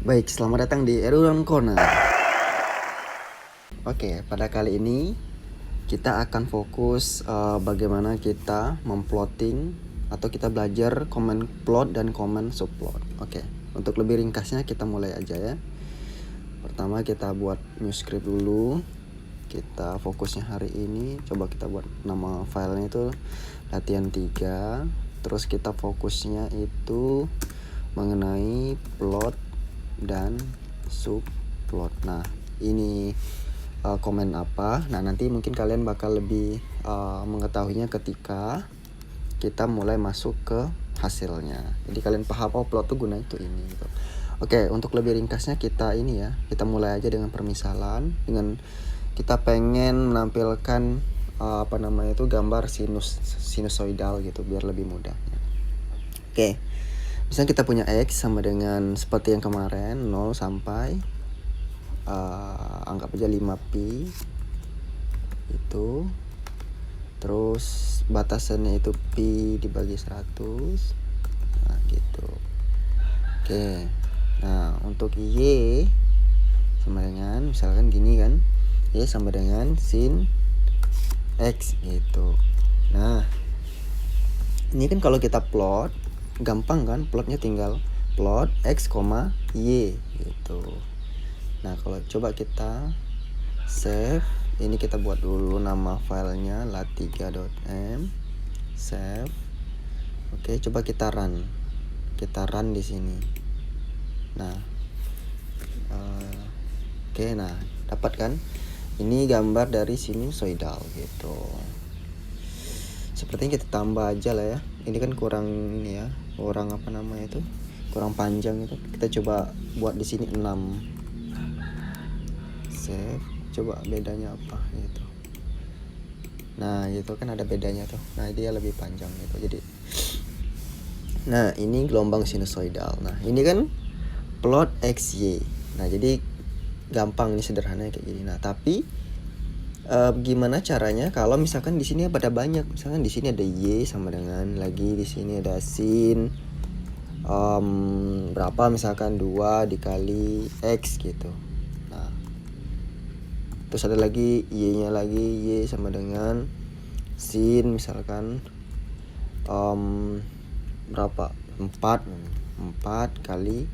Baik, selamat datang di Erudon Corner. Oke, pada kali ini kita akan fokus bagaimana kita memplotting atau kita belajar comment plot dan comment subplot. Oke, untuk lebih ringkasnya kita mulai aja ya. Pertama kita buat new script dulu. Kita fokusnya hari ini, coba kita buat nama filenya itu latihan 3. Terus kita fokusnya itu mengenai plot dan subplot. Nah, ini komen apa? Nah, nanti mungkin kalian bakal lebih mengetahuinya ketika kita mulai masuk ke hasilnya. Jadi kalian paham plot tuh guna itu ini gitu. Oke, untuk lebih ringkasnya kita ini ya, kita mulai aja dengan permisalan. Dengan kita pengen menampilkan gambar sinusoidal gitu biar lebih mudah. Oke. Misalnya kita punya X sama dengan seperti yang kemarin 0 sampai anggap aja 5pi itu. Terus batasannya itu pi dibagi 100. Nah gitu. Oke. Nah untuk Y sama dengan misalkan gini kan, Y sama dengan sin X gitu. Nah ini kan kalau kita plot gampang kan, plotnya tinggal plot X, Y gitu. Nah kalau coba kita save, ini kita buat dulu nama filenya lat3.m, save. Oke, coba kita run di sini. Nah oke, nah dapat kan, ini gambar dari sinusoidal gitu. Sepertinya kita tambah aja lah ya. Ini kan kurang ini ya, kurang kurang panjang itu. Kita coba buat di sini 6. Save. Coba bedanya apa gitu. Nah, itu kan ada bedanya tuh. Nah, dia lebih panjang gitu. Jadi nah, ini gelombang sinusoidal. Nah, ini kan plot XY. Nah, jadi gampang nih, sederhana kayak gini. Nah, tapi gimana caranya kalau misalkan di sini pada banyak, misalkan di sini ada Y sama dengan lagi di sini ada sin berapa, misalkan 2 dikali X gitu. Nah terus ada lagi Y-nya lagi, Y sama dengan sin misalkan berapa, 4 kali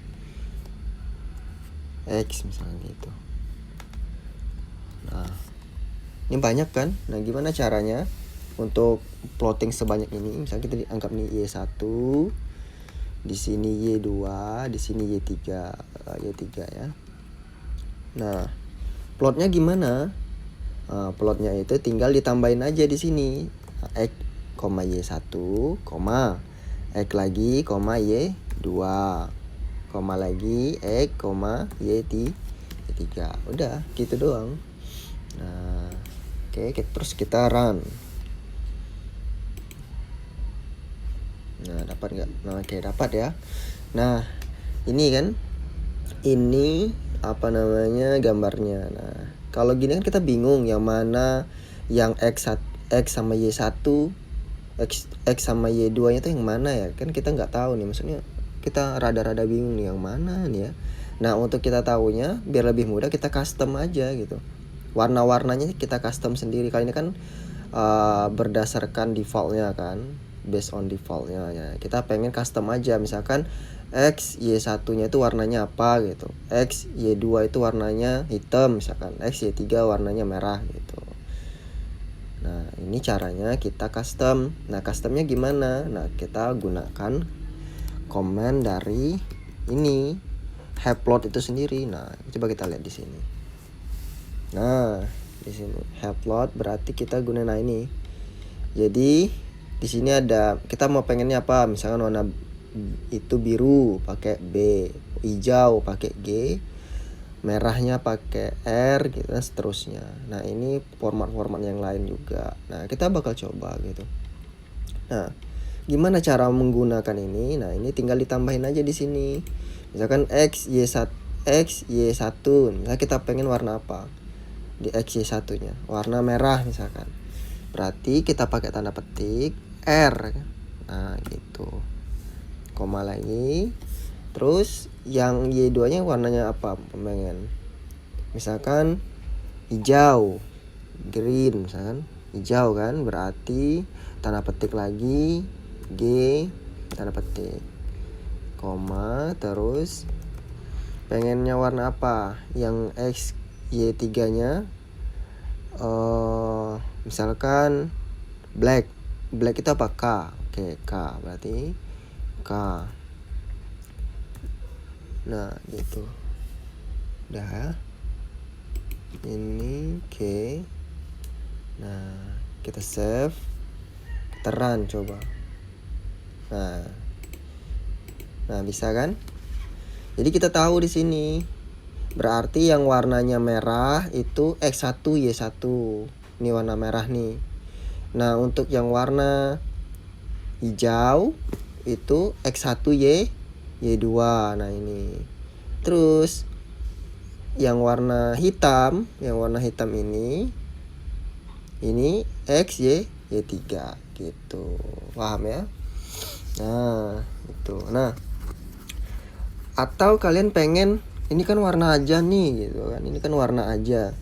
X misalkan gitu. Nah ini banyak kan. Nah gimana caranya untuk plotting sebanyak ini? Misalnya kita dianggap nih Y1, di sini Y2, di sini Y3 ya. Nah plotnya gimana? Plotnya itu tinggal ditambahin aja di sini X, Y1, X lagi, Y2, lagi X, Y3. Udah gitu doang. Nah oke, terus kita run. Nah dapat nggak? Nah oke, dapat ya. Nah ini kan, ini gambarnya. Nah kalau gini kan kita bingung yang mana yang X sama Y1, X sama Y2 nya tuh yang mana ya, kan kita nggak tahu nih, maksudnya kita rada-rada bingung nih yang mana nih ya. Nah untuk kita tahunya biar lebih mudah, kita custom aja gitu. Warna-warnanya kita custom sendiri. Kali ini kan berdasarkan defaultnya kan, based on defaultnya ya. Kita pengen custom aja, misalkan X, Y1 nya itu warnanya apa gitu, X, Y2 itu warnanya hitam misalkan, X, Y3 warnanya merah gitu. Nah ini caranya kita custom. Nah customnya gimana? Nah kita gunakan komen dari ini plot itu sendiri. Nah coba kita lihat di sini. Nah di sini plot berarti kita gunain ini. Jadi di sini ada, kita mau pengennya apa, misalkan warna itu biru pakai B, hijau pakai G, merahnya pakai R gitu dan seterusnya. Nah ini format-format yang lain juga. Nah kita bakal coba gitu. Nah gimana cara menggunakan ini? Nah ini tinggal ditambahin aja di sini. Misalkan X, Y1. Nah kita pengen warna apa di X, Y1 nya, warna merah misalkan. Berarti kita pakai tanda petik R. Nah gitu, koma lagi, Terus yang Y2 nya warnanya apa pengen? Misalkan hijau, green misalkan. Hijau kan, berarti tanda petik lagi G tanda petik, koma, terus pengennya warna apa? Yang X Y3 nya misalkan black. Black itu apa? K. Oke, K berarti K. Nah gitu. Udah ya. Ini K. Nah kita save, kita run coba. Nah bisa kan? Jadi kita tahu di sini. Berarti yang warnanya merah itu X1 Y1. Ini warna merah nih. Nah untuk yang warna hijau itu X1 Y2. Nah ini. Terus yang warna hitam ini X Y3 gitu. Paham ya? Nah, itu. Nah, atau kalian pengen ini kan warna aja nih gitu kan. Ini kan warna aja.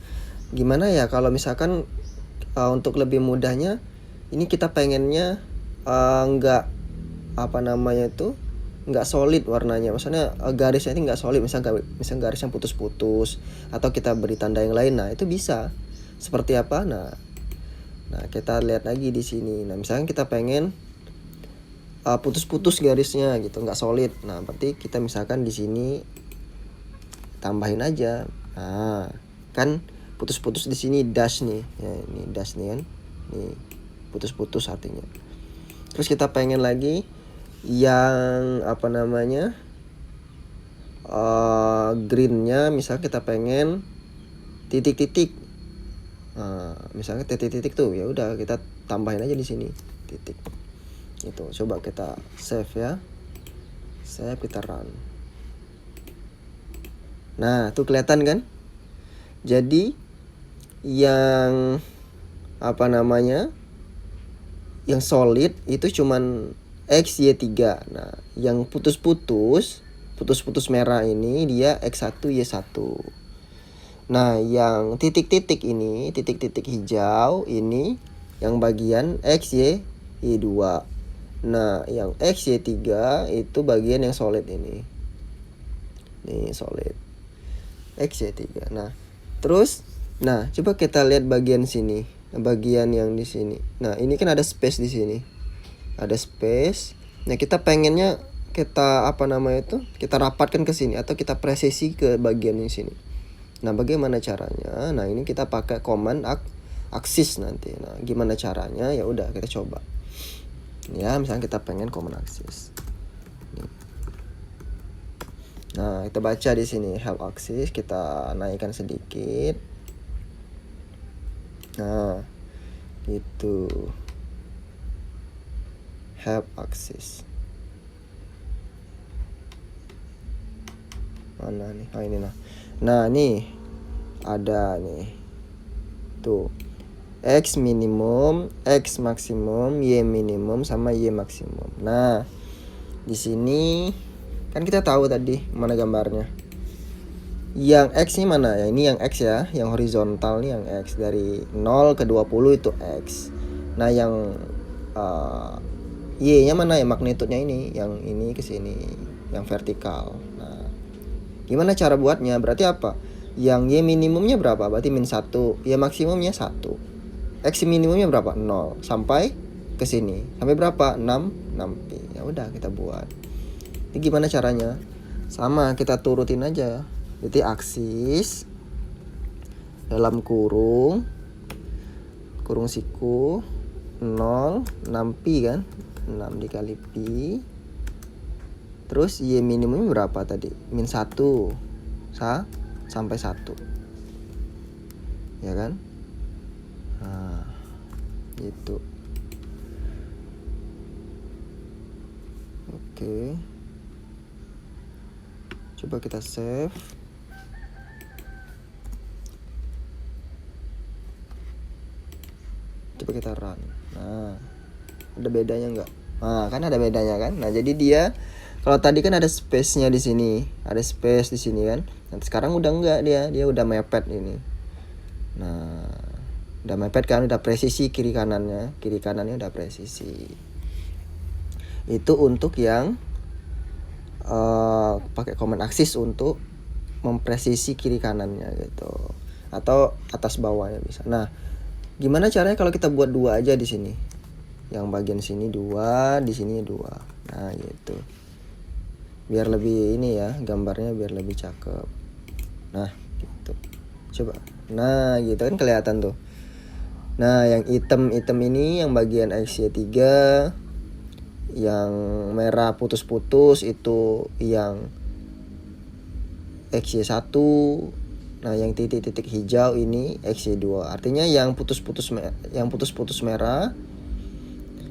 Gimana ya kalau misalkan untuk lebih mudahnya ini kita pengennya enggak enggak solid warnanya. Maksudnya garisnya ini enggak solid, misalnya garisnya putus-putus atau kita beri tanda yang lain. Nah, itu bisa. Seperti apa? Nah, kita lihat lagi di sini. Nah, misalnya kita pengen putus-putus garisnya gitu, nggak solid. Nah, berarti kita misalkan di sini tambahin aja. Nah, kan putus-putus di sini dash nih. Ya, ini dash nih kan. Nih, putus-putus artinya. Terus kita pengen lagi yang greennya misal kita pengen titik-titik. Nah, misalnya titik-titik tuh, ya udah kita tambahin aja di sini titik. Itu coba kita save ya. Save, kita run. Nah, tuh kelihatan kan? Jadi yang yang solid itu cuman X Y3. Nah, yang putus-putus merah ini dia X1 Y1. Nah, yang titik-titik ini, titik-titik hijau ini yang bagian X Y2. Nah, yang X Y3 itu bagian yang solid ini. Nih, solid. X Y3. Nah, terus coba kita lihat bagian sini. Bagian yang di sini. Nah, ini kan ada space di sini. Ada space. Nah, kita pengennya kita kita rapatkan ke sini atau kita presisi ke bagian di sini. Nah, bagaimana caranya? Nah, ini kita pakai command axis nanti. Nah, gimana caranya? Ya udah, kita coba. Ya, misalnya kita pengen command axis. Nah, kita baca di sini help axis, kita naikkan sedikit. Nah, itu help axis. Mana nih? Oh, ini nah. Nah, nih ada nih. Tuh. X minimum, X maksimum, Y minimum sama Y maksimum. Nah, di sini kan kita tahu tadi mana gambarnya. Yang X ini mana ya? Ini yang X ya, yang horizontal nih yang X dari 0 ke 20 itu X. Nah, yang Y-nya mana ya, magnitudenya ini, yang ini ke sini, yang vertikal. Nah, gimana cara buatnya? Berarti apa? Yang Y minimumnya berapa? Berarti -1. Y maksimumnya 1. X minimumnya berapa? 0 sampai ke sini. Sampai berapa? 6pi. Ya udah, kita buat. Ini gimana caranya? Sama, kita turutin aja. Jadi aksis dalam kurung siku 0 6pi kan? 6 dikali pi. Terus Y minimumnya berapa tadi? -1 sampai 1. Ya kan? Nah, gitu. Oke. Coba kita save. Coba kita run. Nah, ada bedanya nggak? Nah, kan ada bedanya kan? Nah, jadi dia Kalau tadi kan ada space-nya di sini, ada space di sini kan. Nah, sekarang udah enggak, dia udah mepet ini. Nah, udah mepet kan, udah presisi kiri kanannya udah presisi. Itu untuk yang pakai command axis untuk mempresisi kiri kanannya gitu, atau atas bawahnya bisa. Nah, gimana caranya kalau kita buat 2 aja di sini? Yang bagian sini 2, di sini 2. Nah, gitu. Biar lebih ini ya, gambarnya biar lebih cakep. Nah, gitu. Coba. Nah, gitu kan kelihatan tuh. Nah, yang hitam ini yang bagian XY3, yang merah putus-putus itu yang XY1. Nah, yang titik-titik hijau ini XY2. Artinya yang putus-putus merah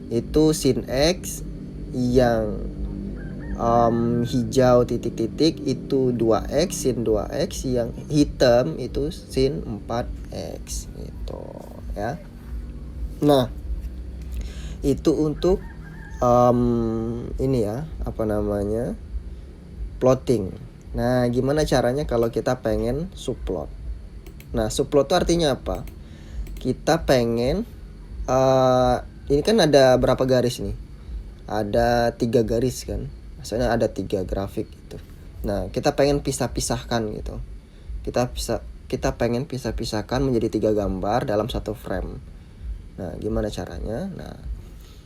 itu sin X, yang hijau titik-titik itu 2x, sin 2x, yang hitam itu sin 4x gitu ya. Nah, itu untuk ini ya, apa namanya, plotting. Nah, gimana caranya kalau kita pengen subplot? Nah, subplot itu artinya apa? Kita pengen ini kan ada berapa garis nih? Ada 3 garis kan? Maksudnya ada 3 grafik gitu. Nah, kita pengen pisah-pisahkan gitu. Kita pengen pisah-pisahkan menjadi 3 gambar dalam satu frame. Nah, gimana caranya? Nah,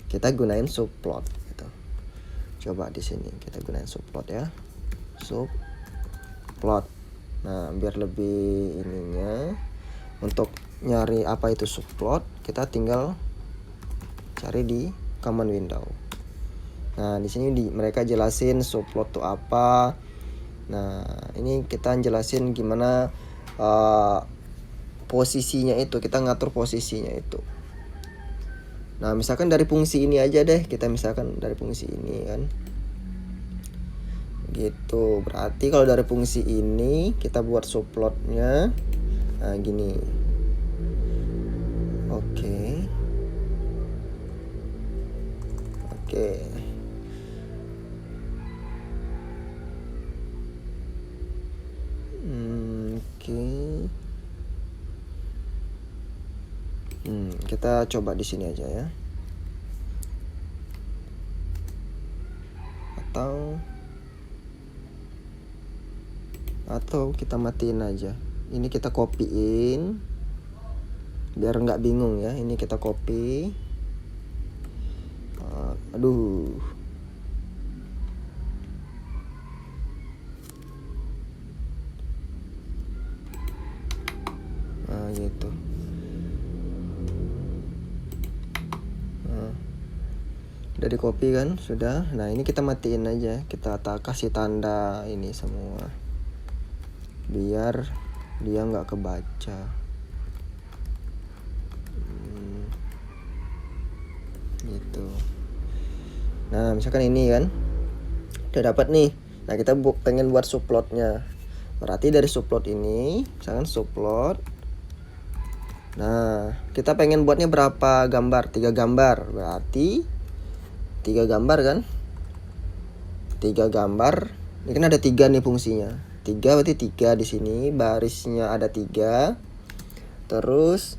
kita gunain subplot gitu. Coba di sini kita gunain subplot ya. Subplot. Nah, biar lebih ininya, untuk nyari apa itu subplot, kita tinggal cari di command window. Nah, di sini mereka jelasin subplot itu apa. Nah, ini kita jelasin gimana posisinya itu, kita ngatur posisinya itu. Nah, misalkan dari fungsi ini aja deh, kita misalkan dari fungsi ini kan. Gitu. Berarti kalau dari fungsi ini kita buat subplotnya. Nah, gini. Oke. Kita coba di sini aja ya. Atau kita matiin aja. Ini kita copyin biar nggak bingung ya. Ini kita copy. Aduh. Nah, gitu. Udah di copy kan, sudah. Nah, ini kita matiin aja, kita kasih tanda ini semua biar dia nggak kebaca. Gitu. Nah, misalkan ini kan udah dapat nih. Nah, kita pengen buat subplotnya. Berarti dari subplot ini, misalkan subplot. Nah, kita pengen buatnya berapa gambar? 3 gambar. Berarti 3 gambar kan? 3 gambar. Ini kan ada 3 nih fungsinya. 3 berarti 3 di sini, barisnya ada 3. Terus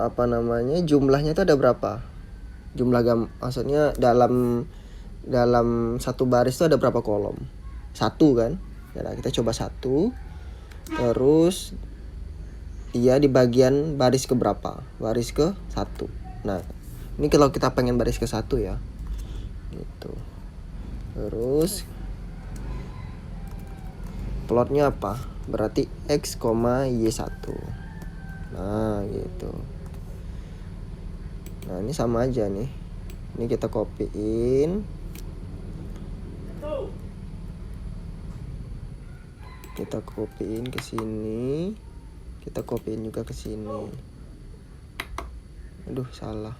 apa namanya? Jumlahnya itu ada berapa? Maksudnya dalam satu baris itu ada berapa kolom? 1 kan? Nah, kita coba 1. Terus dia di bagian baris ke berapa? Baris ke 1. Nah, ini kalau kita pengen baris ke 1 ya. Gitu. Terus plotnya apa? Berarti X, Y1. Nah, gitu. Nah, ini sama aja nih. Ini kita copyin. Kita copyin ke sini. Kita copyin juga ke sini. Aduh, salah.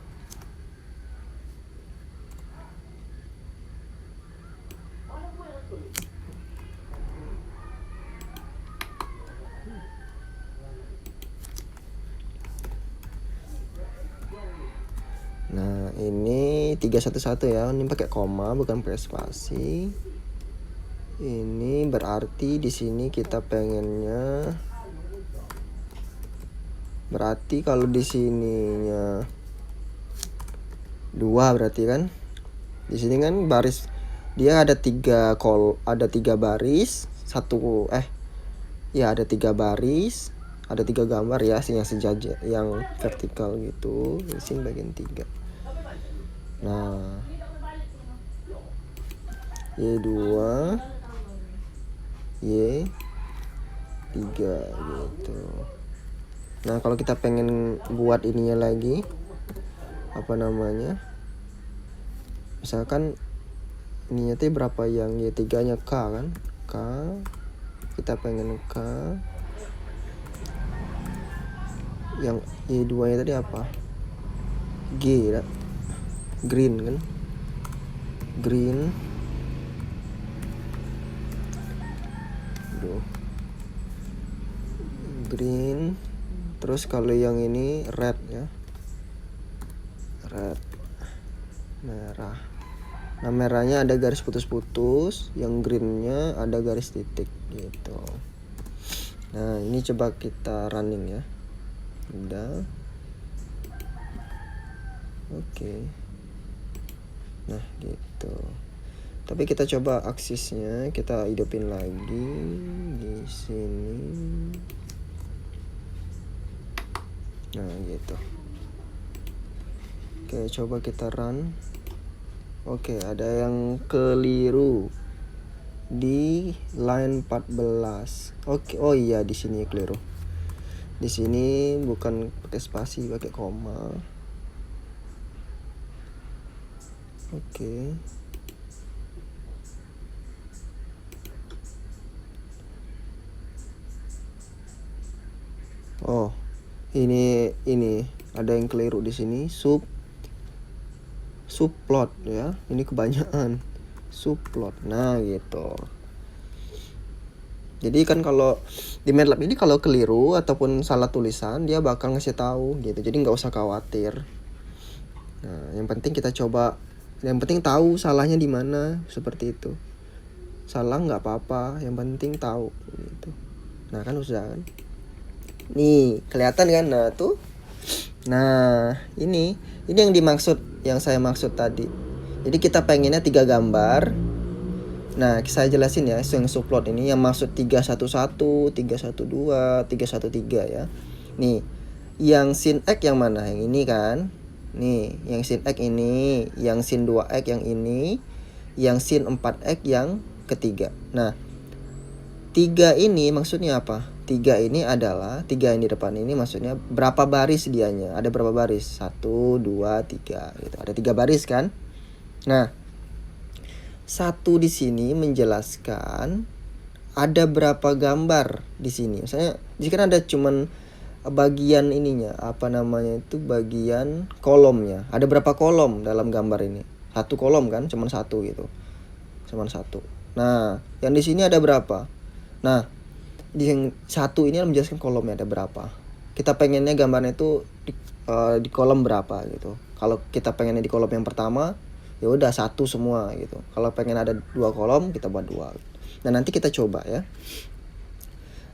Nah, ini 311 ya. Ini pakai koma bukan pakai spasi. Ini berarti di sini kita pengennya, berarti kalau di sininya 2 berarti kan. Di sini kan baris dia ada 3 baris, ada 3 baris, ada 3 gambar ya, yang sejajar, yang vertikal gitu. Di sini bagian 3. Nah, Y2, Y3 gitu. Nah, kalau kita pengen buat ininya lagi, apa namanya? Misalkan ininya tuh berapa, yang Y3-nya K kan? K. Kita pengen K. Yang Y2-nya tadi apa? G ya. Green kan? Green. Green. Terus kalau yang ini red ya. Red. Merah. Nah, merahnya ada garis putus-putus, yang greennya ada garis titik gitu. Nah, ini coba kita running ya. Udah. Oke. Nah, gitu. Tapi kita coba aksisnya, kita hidupin lagi di sini. Nah, gitu. Oke, coba kita run. Oke, ada yang keliru di line 14. Oke, oh iya di sini keliru. Di sini bukan pakai spasi, pakai koma. Oke. Oh, ini ada yang keliru di sini, subplot ya. Ini kebanyakan subplot. Nah, gitu. Jadi kan kalau di MATLAB ini kalau keliru ataupun salah tulisan, dia bakal ngasih tahu gitu. Jadi nggak usah khawatir. Nah, yang penting kita coba, yang penting tahu salahnya di mana, seperti itu. Salah nggak apa-apa, yang penting tahu gitu. Nah, kan udah kan. Nih, kelihatan kan? Nah, tuh. Nah, ini yang dimaksud, yang saya maksud tadi. Jadi kita pengennya 3 gambar. Nah, saya jelasin ya, yang subplot ini yang maksud 311, 312, 313 ya. Nih, yang sin X yang mana? Yang ini kan? Nih, yang sin X ini, yang sin 2X yang ini, yang sin 4X yang ketiga. Nah, 3 ini maksudnya apa? 3 ini adalah 3 yang di depan ini maksudnya berapa baris dianya? Ada berapa baris? 1, 2, 3 gitu. Ada 3 baris kan? Nah, 1 di sini menjelaskan ada berapa gambar di sini. Misalnya jika ada cuman bagian ininya, apa namanya itu, bagian kolomnya. Ada berapa kolom dalam gambar ini? 1 kolom kan? Cuman 1 gitu. Cuman 1. Nah, yang di sini ada berapa? Nah, di yang 1 ini menjelaskan kolomnya ada berapa. Kita pengennya gambarnya itu di kolom berapa gitu. Kalau kita pengennya di kolom yang pertama, ya udah 1 semua gitu. Kalau pengen ada 2 kolom, kita buat 2. Nah, nanti kita coba ya.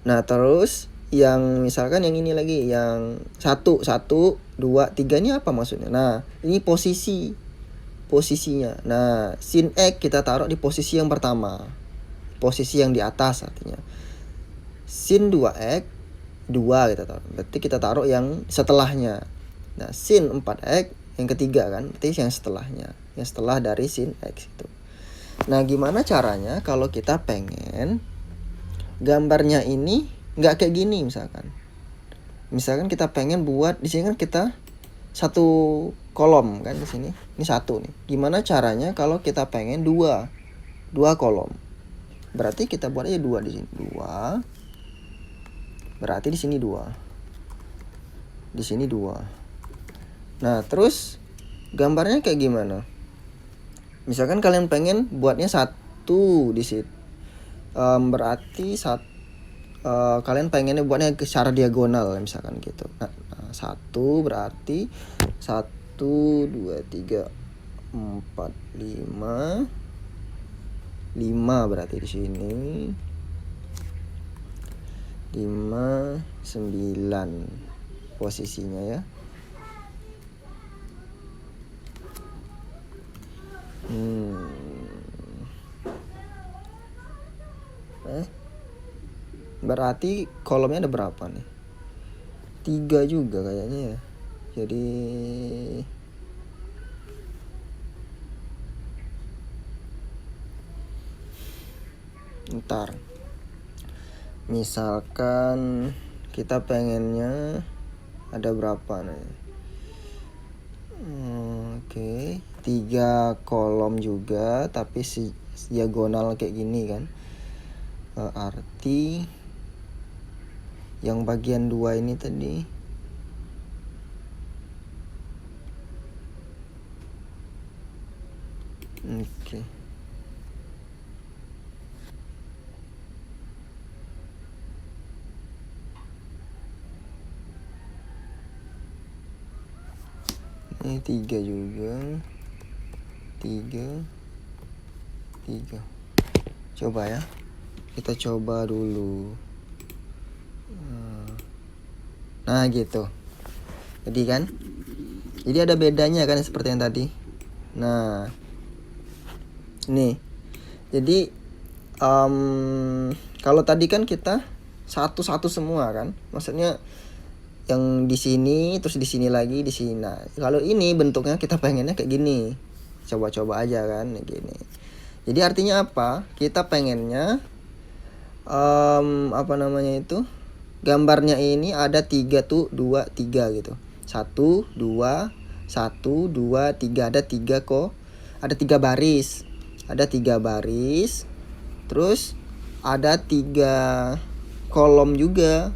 Nah, terus yang misalkan yang ini lagi, yang 1, 2, 3 ini apa maksudnya? Nah, ini posisinya. Nah, sin X kita taruh di posisi yang pertama. Posisi yang di atas artinya. Sin 2X 2 kita taruh. Berarti kita taruh yang setelahnya. Nah, sin 4X yang ketiga kan, berarti yang setelahnya. Yang setelah dari sin X itu. Nah, gimana caranya kalau kita pengen gambarnya ini nggak kayak gini misalkan. Misalkan kita pengen buat di sini kan kita 1 kolom kan di sini. Ini 1 nih. Gimana caranya kalau kita pengen 2 kolom? Berarti kita buat aja 2 di sini. 2. Berarti di sini 2. Di sini 2. Nah, terus gambarnya kayak gimana? Misalkan kalian pengen buatnya 1 di situ. Berarti kalian pengennya buatnya secara diagonal misalkan gitu. Nah, 1 berarti 1, 2, 3. 4, 5. 5 berarti di sini. 5, 9 posisinya ya. Berarti kolomnya ada berapa nih? 3 juga kayaknya ya. Jadi ntar misalkan kita pengennya ada berapa nih? Oke, 3 kolom juga tapi diagonal kayak gini kan. Berarti yang bagian 2 ini tadi oke. Ini 3 juga. 3. Coba ya. Kita coba dulu. Nah gitu. Jadi kan, jadi ada bedanya kan seperti yang tadi. Nah ini. Jadi kalau tadi kan kita satu-satu semua kan. Maksudnya yang di sini terus di sini lagi di sini. Nah, kalau ini bentuknya kita pengennya kayak gini. Coba-coba aja kan kayak gini. Jadi artinya apa? Kita pengennya apa namanya itu? Gambarnya ini ada 3 tuh, 2, 3 gitu. 1, 2, 1, 2, 3. Ada 3 kok. Ada 3 baris. Ada 3 baris. Terus ada 3 kolom juga.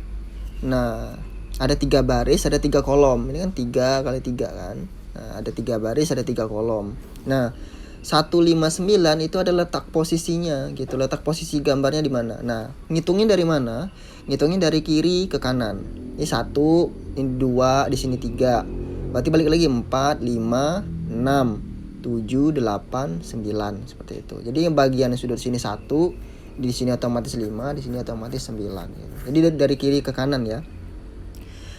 Nah, ada 3 baris, ada 3 kolom. Ini kan 3 kali 3 kan. Nah, ada 3 baris, ada 3 kolom. Nah, 159 itu ada letak posisinya gitu. Letak posisi gambarnya di mana? Nah, ngitungin dari mana? Ngitungin dari kiri ke kanan. Ini 1, ini 2, di sini 3. Berarti balik lagi 4, 5, 6, 7, 8, 9 seperti itu. Jadi yang bagian sudut sini 1, di sini otomatis 5, di sini otomatis 9 gitu. Jadi dari kiri ke kanan ya.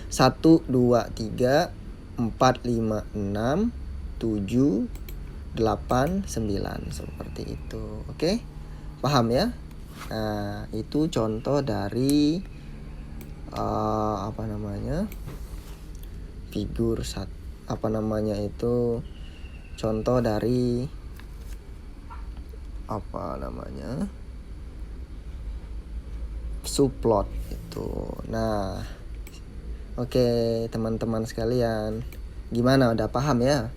1, 2, 3, 4, 5, 6, 7, 8, 9 seperti itu. Oke? Paham ya? Nah, itu contoh dari apa namanya? Figur apa namanya itu? Contoh dari apa namanya? Subplot itu. Nah, oke, teman-teman sekalian. Gimana, udah paham ya?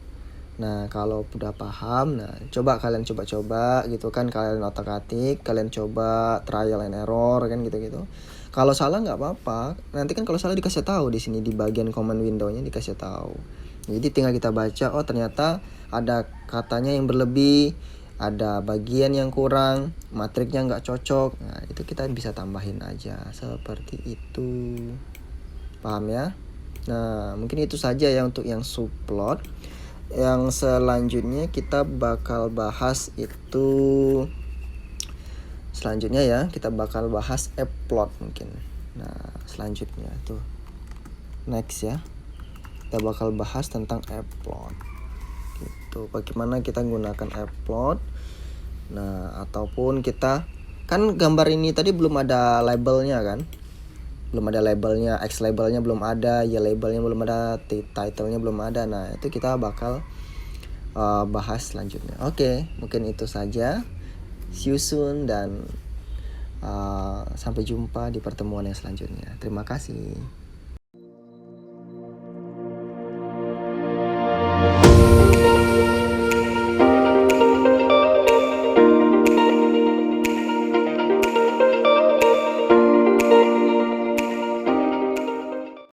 Nah, kalau udah paham, nah coba kalian coba-coba gitu kan, kalian otak-atik, kalian coba trial and error kan gitu-gitu. Kalau salah nggak apa-apa. Nanti kan kalau salah dikasih tahu di sini di bagian command window-nya dikasih tahu. Jadi tinggal kita baca, oh ternyata ada katanya yang berlebih, ada bagian yang kurang, matriknya nggak cocok. Nah, itu kita bisa tambahin aja seperti itu. Paham ya? Nah, mungkin itu saja ya untuk yang subplot. Yang selanjutnya kita bakal bahas itu selanjutnya ya, kita bakal bahas appplot mungkin. Nah, selanjutnya tuh next ya. Kita bakal bahas tentang appplot. Gitu. Bagaimana kita gunakan appplot. Nah, ataupun kita kan gambar ini tadi belum ada labelnya kan? Belum ada labelnya, X labelnya belum ada, Y labelnya belum ada, titlenya belum ada. Nah, itu kita bakal bahas selanjutnya. Oke, mungkin itu saja. See you soon dan sampai jumpa di pertemuan yang selanjutnya. Terima kasih.